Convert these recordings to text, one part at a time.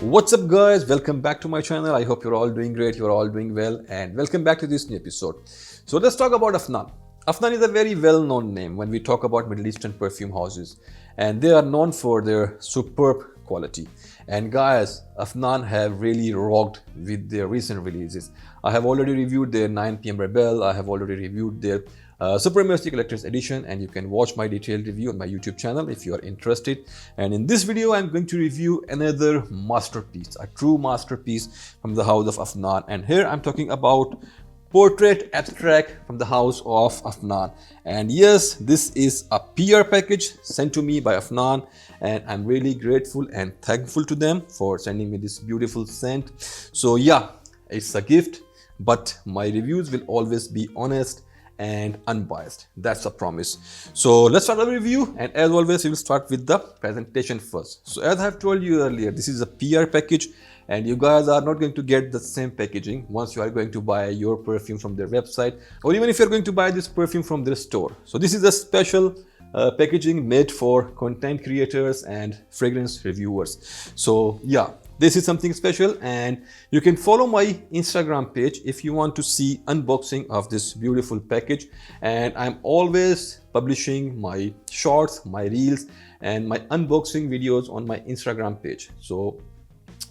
What's up guys, welcome back to my channel. I hope you're all doing great, you're all doing well, and welcome back to this new episode. So let's talk about Afnan. Afnan is a very well-known name when we talk about Middle Eastern perfume houses, and they are known for their superb quality. And guys, Afnan have really rocked with their recent releases. I have already reviewed their 9 PM Rebel, I have already reviewed their Supremacy Collector's Edition, and you can watch my detailed review on my YouTube channel if you are interested. And in this video, I'm going to review another masterpiece, a true masterpiece from the house of Afnan. And here I'm talking about Portrait Abstract from the house of Afnan. And yes, this is a PR package sent to me by Afnan, and I'm really grateful and thankful to them for sending me this beautiful scent. So yeah, it's a gift, but my reviews will always be honest and unbiased. That's a promise. So let's start the review, and as always we will start with the presentation first. So as I have told you earlier, this is a PR package, and you guys are not going to get the same packaging once you are going to buy your perfume from their website, or even if you're going to buy this perfume from their store. So this is a special packaging made for content creators and fragrance reviewers. So yeah, this is something special, and you can follow my Instagram page if you want to see unboxing of this beautiful package. And I'm always publishing my shorts, my reels, and my unboxing videos on my Instagram page. So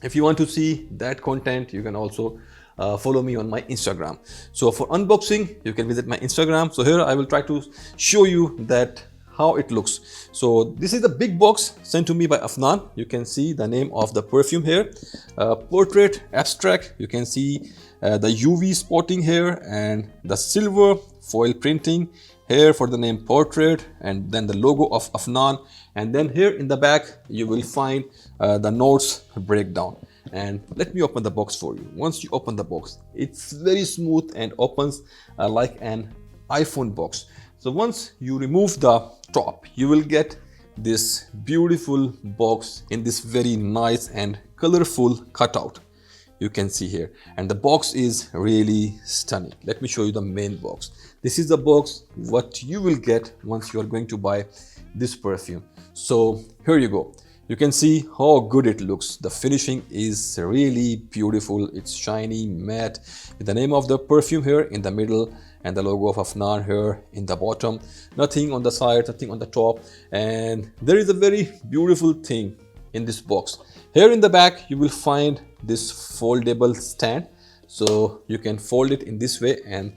if you want to see that content, you can also follow me on my Instagram. So for unboxing, you can visit my Instagram. So here I will try to show you that how it looks. So this is the big box sent to me by Afnan. You can see the name of the perfume here, Portrait Abstract. You can see the UV spotting here and the silver foil printing here for the name Portrait, and then the logo of Afnan. And then here in the back you will find the notes breakdown. And let me open the box for you. Once you open the box, it's very smooth and opens like an iPhone box. So once you remove the top, you will get this beautiful box in this very nice and colorful cutout. You can see here, and the box is really stunning. Let me show you the main box. This is the box what you will get once you are going to buy this perfume. So here you go. You can see how good it looks. The finishing is really beautiful. It's shiny, matte, with the name of the perfume here in the middle and the logo of Afnan here in the bottom. Nothing on the side, nothing on the top. And there is a very beautiful thing in this box. Here in the back, you will find this foldable stand. So you can fold it in this way, and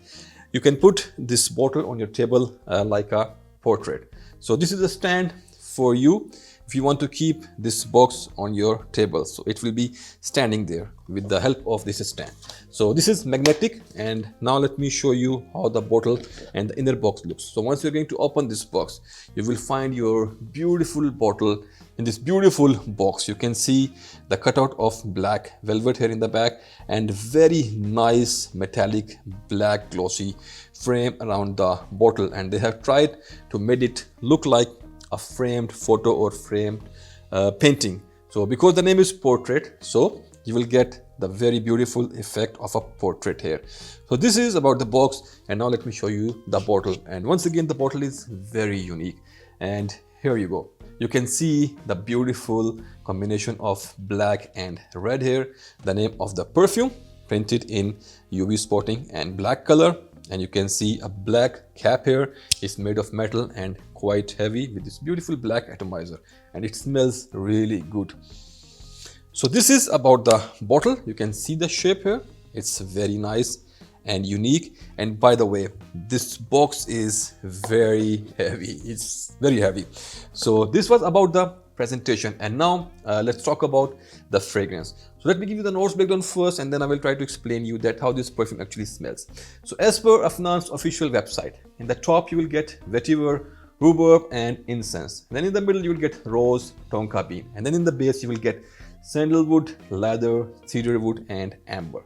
you can put this bottle on your table like a portrait. So this is a stand for you if you want to keep this box on your table. So it will be standing there with the help of this stand. So this is magnetic, and now let me show you how the bottle and the inner box looks. So once you're going to open this box, you will find your beautiful bottle in this beautiful box. You can see the cutout of black velvet here in the back, and very nice metallic black glossy frame around the bottle, and they have tried to make it look like a framed photo or framed painting. So because the name is Portrait, so you will get the very beautiful effect of a portrait here. So this is about the box, and now let me show you the bottle. And once again, the bottle is very unique, and here you go. You can see the beautiful combination of black and red here, the name of the perfume printed in UV spotting and black color. And you can see a black cap here. It's made of metal and quite heavy with this beautiful black atomizer, and it smells really good. So this is about the bottle. You can see the shape here. It's very nice and unique. And by the way, this box is very heavy. It's very heavy. So this was about the presentation, and now let's talk about the fragrance. So let me give you the notes breakdown first, and then I will try to explain you that how this perfume actually smells. So as per Afnan's official website, in the top you will get vetiver, rhubarb and incense. And then in the middle you will get rose, tonka bean, and then in the base you will get sandalwood, leather, cedarwood and amber.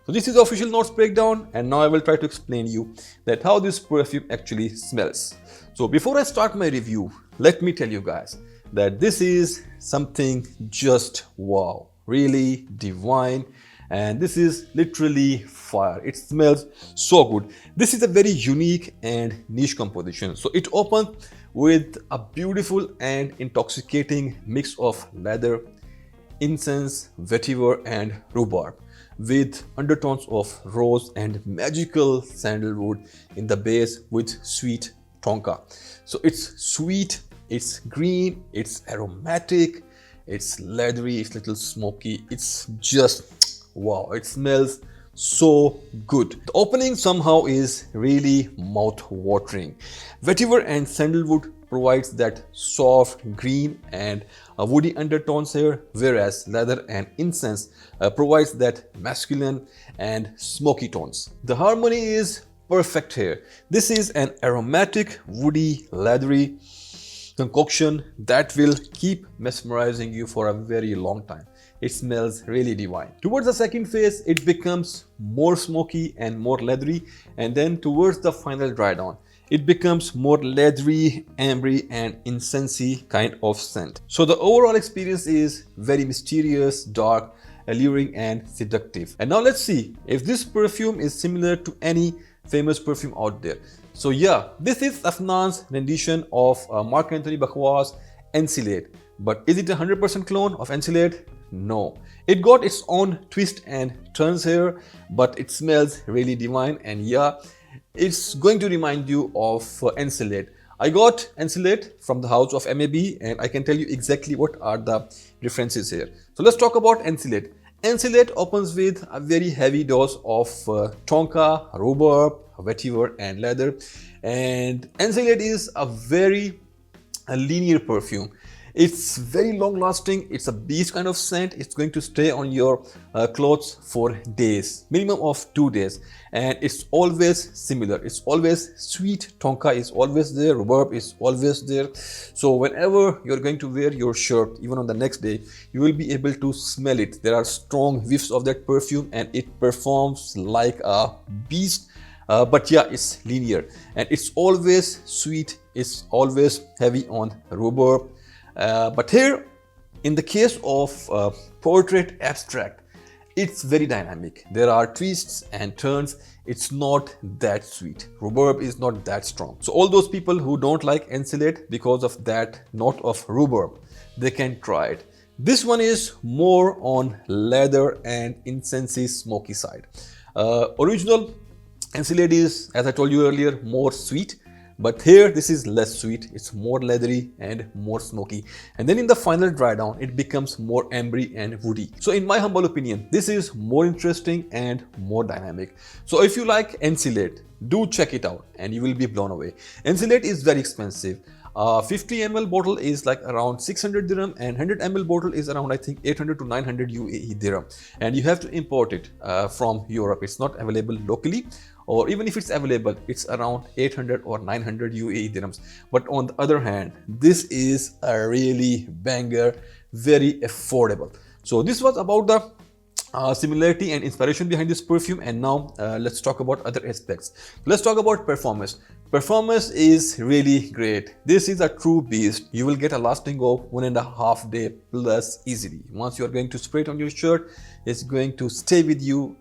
So this is the official notes breakdown, and now I will try to explain you that how this perfume actually smells. So before I start my review, let me tell you guys that this is something just wow, really divine, and this is literally fire. It smells so good. This is a very unique and niche composition. So it opens with a beautiful and intoxicating mix of leather, incense, vetiver and rhubarb, with undertones of rose and magical sandalwood in the base with sweet tonka. So it's sweet, it's green, it's aromatic, it's leathery, it's little smoky. It's just wow, it smells so good. The opening somehow is really mouth-watering. Vetiver and sandalwood provides that soft green and woody undertones here, whereas leather and incense provides that masculine and smoky tones. The harmony is perfect here. This is an aromatic, woody, leathery concoction that will keep mesmerizing you for a very long time. It smells really divine. Towards the second phase, it becomes more smoky and more leathery, and then towards the final dry down, it becomes more leathery, ambery and incensey kind of scent. So the overall experience is very mysterious, dark, alluring and seductive. And now let's see if this perfume is similar to any famous perfume out there. So yeah, this is Afnan's rendition of Marc Anthony Bacquois' Encelade. But is it a 100% clone of Encelade? No. It got its own twist and turns here, but it smells really divine, and yeah, it's going to remind you of Encelade. I got Encelade from the house of MAB, and I can tell you exactly what are the differences here. So let's talk about Encelade. Encelade opens with a very heavy dose of tonka, rhubarb, vetiver and leather, and Encelade is a very linear perfume. It's very long lasting, it's a beast kind of scent. It's going to stay on your clothes for days, minimum of 2 days, and it's always similar. It's always sweet tonka is always there, rhubarb is always there. So whenever you're going to wear your shirt, even on the next day, you will be able to smell it. There are strong whiffs of that perfume and it performs like a beast. But yeah, it's linear and it's always sweet, it's always heavy on rhubarb. But here, in the case of Portrait Abstract, it's very dynamic. There are twists and turns. It's not that sweet. Rhubarb is not that strong. So all those people who don't like Encelade because of that note of rhubarb, they can try it. This one is more on leather and incensey smoky side. Original Encelade is, as I told you earlier, more sweet. But here this is less sweet, it's more leathery and more smoky. And then in the final dry down, it becomes more ambery and woody. So in my humble opinion, this is more interesting and more dynamic. So if you like Encelade, do check it out and you will be blown away. Encelade is very expensive. 50 ml bottle is like around 600 dirham and 100 ml bottle is around I think 800 to 900 UAE dirham, and you have to import it from Europe. It's not available locally, or even if it's available, it's around 800 or 900 UAE dirhams. But on the other hand, this is a really banger, very affordable. So this was about the similarity and inspiration behind this perfume, and now let's talk about other aspects. Let's talk about performance. Performance is really great. This is a true beast. You will get a lasting of 1.5 day plus easily. Once you are going to spray it on your shirt, it's going to stay with you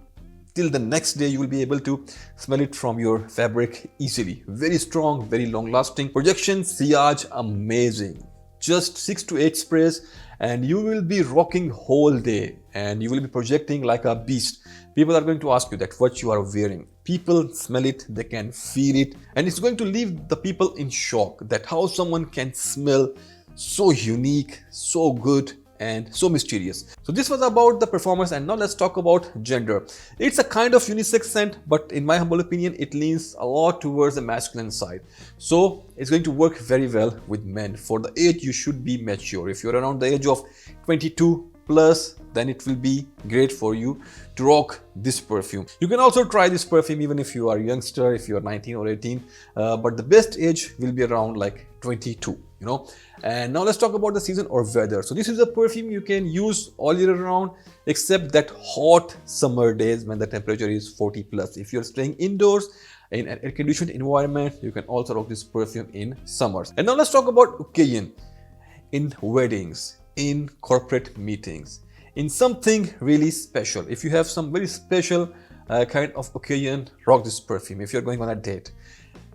till the next day. You will be able to smell it from your fabric easily. Very strong, very long lasting. Projection, sillage, amazing. Just 6 to 8 sprays and you will be rocking whole day and you will be projecting like a beast. People are going to ask you that what you are wearing. People smell it, they can feel it, and it's going to leave the people in shock that how someone can smell so unique, so good and so mysterious. So this was about the performance, and now let's talk about gender. It's a kind of unisex scent, but in my humble opinion, it leans a lot towards the masculine side. So it's going to work very well with men. For the age, you should be mature. If you're around the age of 22 plus, then it will be great for you to rock this perfume. You can also try this perfume even if you are a youngster, if you are 19 or 18, but the best age will be around like 22, you know. And now let's talk about the season or weather. So this is a perfume you can use all year round, except that hot summer days when the temperature is 40 plus. If you're staying indoors in an air-conditioned environment, you can also rock this perfume in summers. And now let's talk about occasion. In weddings, in corporate meetings, in something really special. If you have some very special kind of occasion, rock this perfume. If you're going on a date,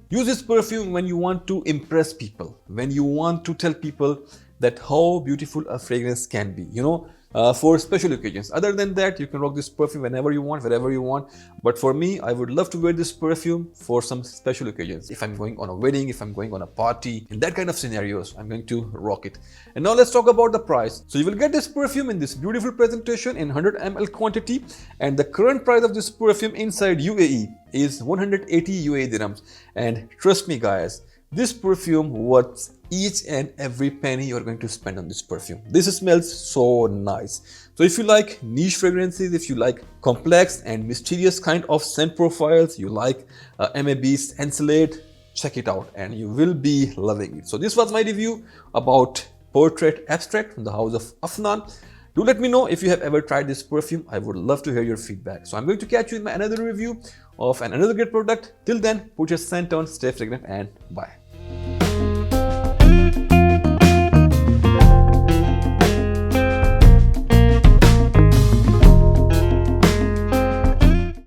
use this perfume when you want to impress people, when you want to tell people that how beautiful a fragrance can be. You know, for special occasions. Other than that, you can rock this perfume whenever you want, wherever you want. But for me, I would love to wear this perfume for some special occasions. If I'm going on a wedding, if I'm going on a party, in that kind of scenarios, I'm going to rock it. And now let's talk about the price. So you will get this perfume in this beautiful presentation in 100 ml quantity, and the current price of this perfume inside UAE is 180 UAE dirhams. And trust me guys, this perfume worth each and every penny you're going to spend on this perfume. This smells so nice. So if you like niche fragrances, if you like complex and mysterious kind of scent profiles, you like MAB's Encelade, check it out and you will be loving it. So this was my review about Portrait Abstract from the house of Afnan. Do let me know if you have ever tried this perfume. I would love to hear your feedback. So I'm going to catch you in my another review of another great product. Till then, put your scent on, stay fragrant, and bye.